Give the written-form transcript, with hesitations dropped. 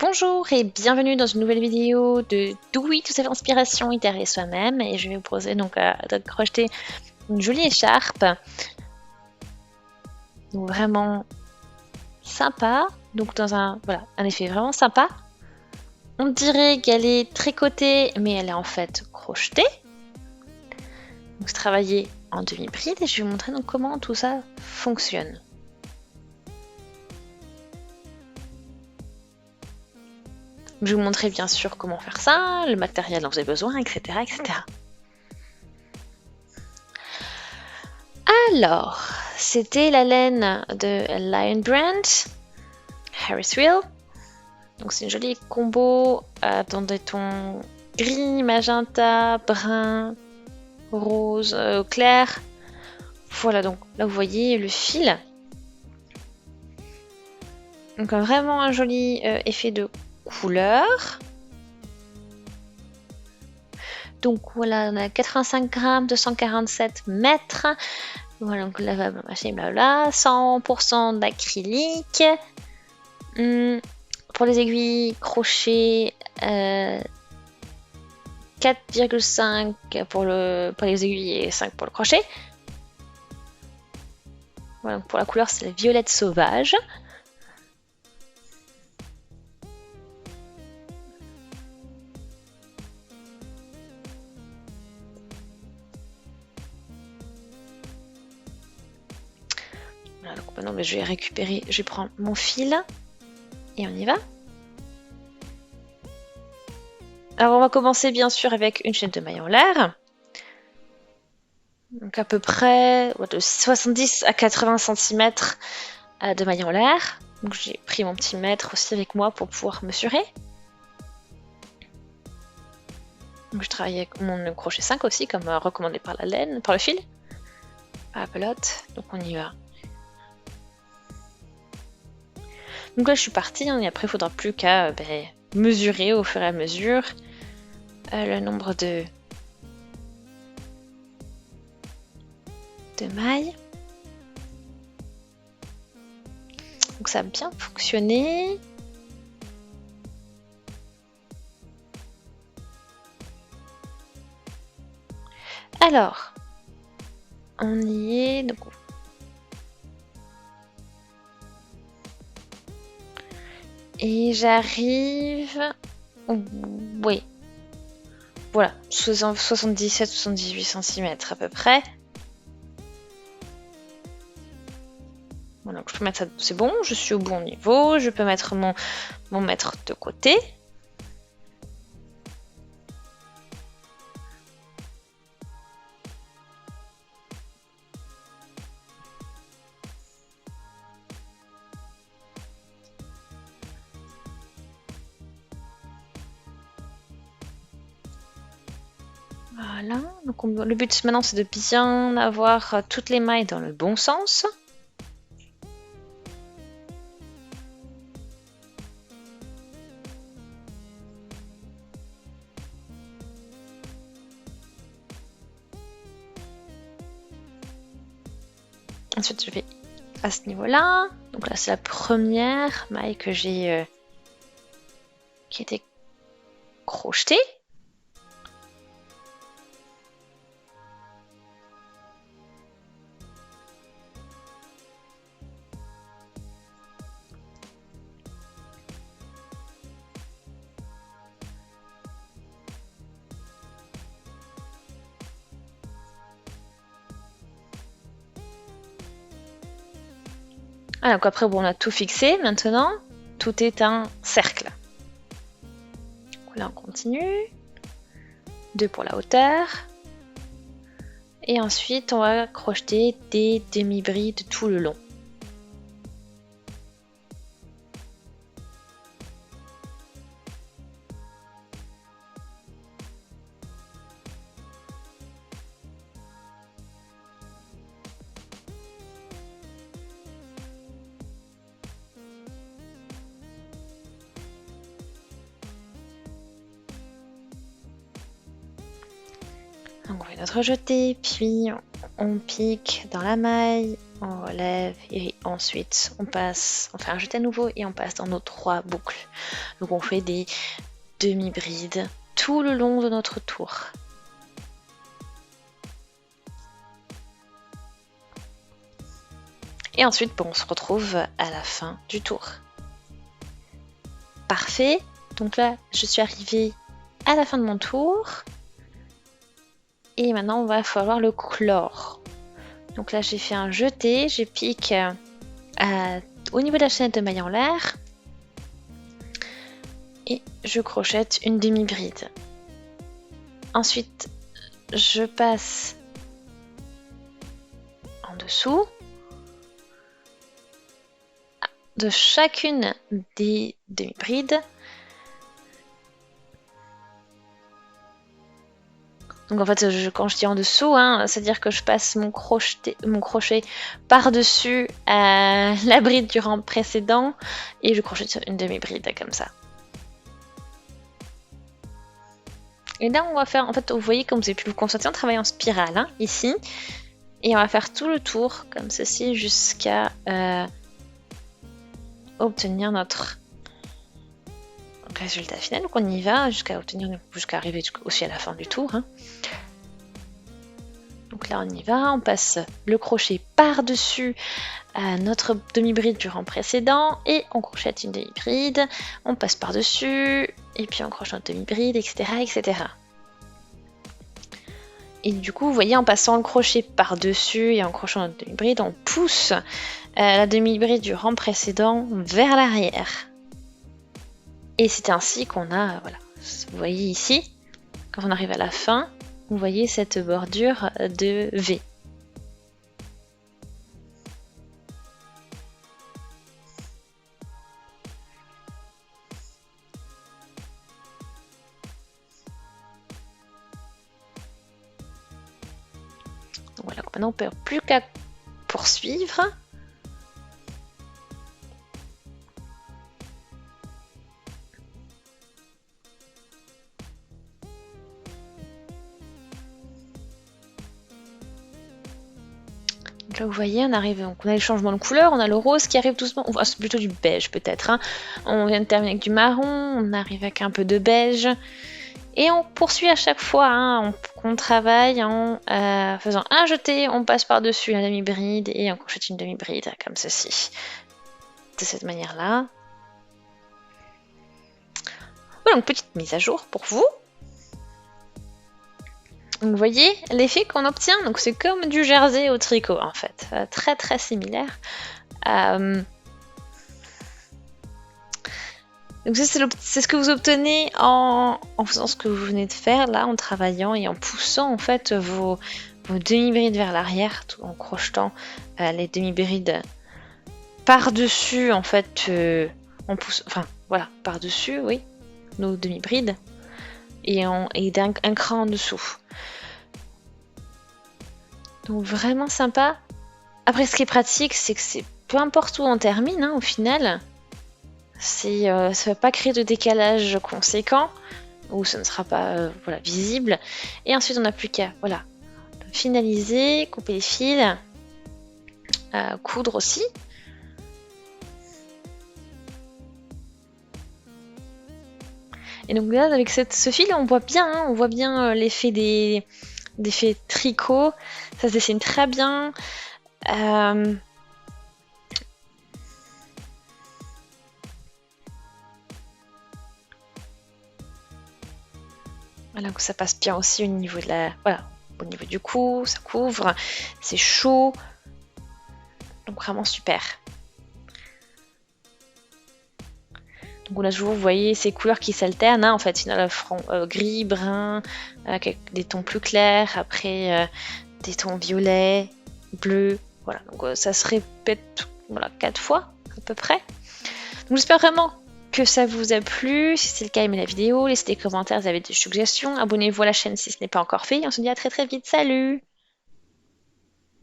Bonjour et bienvenue dans une nouvelle vidéo de Doui, tout cette inspiration itérée soi-même, et je vais vous proposer donc de crocheter une jolie écharpe, donc vraiment sympa, donc dans un effet vraiment sympa. On dirait qu'elle est tricotée, mais elle est en fait crochetée. Donc c'est travaillé en demi-bride et je vais vous montrer donc comment tout ça fonctionne. Je vais vous montrer bien sûr comment faire ça, le matériel dont vous avez besoin, etc. etc. Alors, c'était la laine de Lion Brand, Harris Wheel. Donc c'est une jolie combo dans des tons gris, magenta, brun, rose, clair. Voilà, donc là vous voyez le fil. Donc vraiment un joli effet de couleur. Donc voilà, on a 85 grammes, 247 mètres. Voilà, donc lavable, machin, blabla. 100% d'acrylique. Pour les aiguilles crochet, 4,5 pour les aiguilles et 5 pour le crochet. Voilà, pour la couleur, c'est la violette sauvage. Voilà, donc maintenant, je vais récupérer, je vais prendre mon fil et on y va. Alors, on va commencer bien sûr avec une chaîne de mailles en l'air. Donc à peu près de 70 à 80 cm de mailles en l'air. Donc j'ai pris mon petit mètre aussi avec moi pour pouvoir mesurer. Donc je travaille avec mon crochet 5 aussi, comme recommandé par la laine, par le fil, par la pelote. Donc on y va. Donc là je suis partie, et après il ne faudra plus qu'à mesurer au fur et à mesure le nombre de mailles. Donc ça a bien fonctionné. Alors, on y est. Donc, et j'arrive. Oui. Voilà, 77-78 cm à peu près. Voilà, donc je peux mettre ça, c'est bon, je suis au bon niveau, je peux mettre mon mètre de côté. Voilà, donc le but maintenant c'est de bien avoir toutes les mailles dans le bon sens. Ensuite je vais à ce niveau-là. Donc là c'est la première maille que j'ai qui était crochetée. Ah, donc après, bon, on a tout fixé. Maintenant, tout est un cercle. Donc là, on continue. 2 pour la hauteur. Et ensuite, on va crocheter des demi-brides tout le long. Donc on fait notre jeté, puis on pique dans la maille, on relève et ensuite on passe, on fait un jeté à nouveau et on passe dans nos 3 boucles. Donc on fait des demi-brides tout le long de notre tour. Et ensuite, bon, on se retrouve à la fin du tour. Parfait. Donc là, je suis arrivée à la fin de mon tour. Et maintenant, on va falloir le clore. Donc là, j'ai fait un jeté. Je pique au niveau de la chaînette de maille en l'air. Et je crochette une demi-bride. Ensuite, je passe en dessous de chacune des demi-brides. Donc en fait, quand je dis en dessous, c'est-à-dire que je passe mon crochet par-dessus la bride du rang précédent et je crochette une demi-bride comme ça. Et là, on va faire, en fait, vous voyez, comme vous avez pu le constater, on travaille en spirale, ici. Et on va faire tout le tour, comme ceci, jusqu'à obtenir notre résultat final. Donc on y va jusqu'à arriver aussi à la fin du tour. Donc là on y va, on passe le crochet par-dessus notre demi-bride du rang précédent et on crochette une demi-bride, on passe par-dessus et puis on crochet notre demi-bride, etc., etc. Et du coup, vous voyez, en passant le crochet par-dessus et en crochetant notre demi-bride, on pousse la demi-bride du rang précédent vers l'arrière. Et c'est ainsi qu'on a, voilà, vous voyez ici, quand on arrive à la fin, vous voyez cette bordure de V. Donc voilà, maintenant on ne peut plus qu'à poursuivre. Donc là vous voyez, on arrive, donc on a les changements de couleur, on a le rose qui arrive doucement, c'est plutôt du beige peut-être. On vient de terminer avec du marron, on arrive avec un peu de beige. Et on poursuit à chaque fois, on travaille en faisant un jeté, on passe par-dessus la demi-bride et on crochette une demi-bride comme ceci. De cette manière-là. Voilà, donc petite mise à jour pour vous. Donc vous voyez l'effet qu'on obtient, donc c'est comme du jersey au tricot en fait, très très similaire. Donc c'est ce que vous obtenez en faisant ce que vous venez de faire là, en travaillant et en poussant en fait vos demi-brides vers l'arrière, en crochetant les demi-brides par-dessus en fait, on pousse, enfin voilà, par-dessus, oui, nos demi-brides et d'un cran en dessous. Donc vraiment sympa. Après ce qui est pratique, c'est que c'est peu importe où on termine au final. Ça ne va pas créer de décalage conséquent ou ça ne sera pas voilà, visible. Et ensuite, on n'a plus qu'à voilà, finaliser, couper les fils, coudre aussi. Et donc là, avec ce fil, on voit bien, l'effet des tricot. Ça se dessine très bien. Voilà, donc ça passe bien aussi au niveau de au niveau du cou, ça couvre, c'est chaud, donc vraiment super. Donc on a toujours, vous voyez, ces couleurs qui s'alternent, en fait, il y a le front gris, brun, avec des tons plus clairs, après des tons violets, bleus, voilà, donc ça se répète 4 fois à peu près. Donc j'espère vraiment que ça vous a plu. Si c'est le cas, aimez la vidéo, laissez des commentaires si vous avez des suggestions, abonnez-vous à la chaîne si ce n'est pas encore fait, et on se dit à très très vite, salut!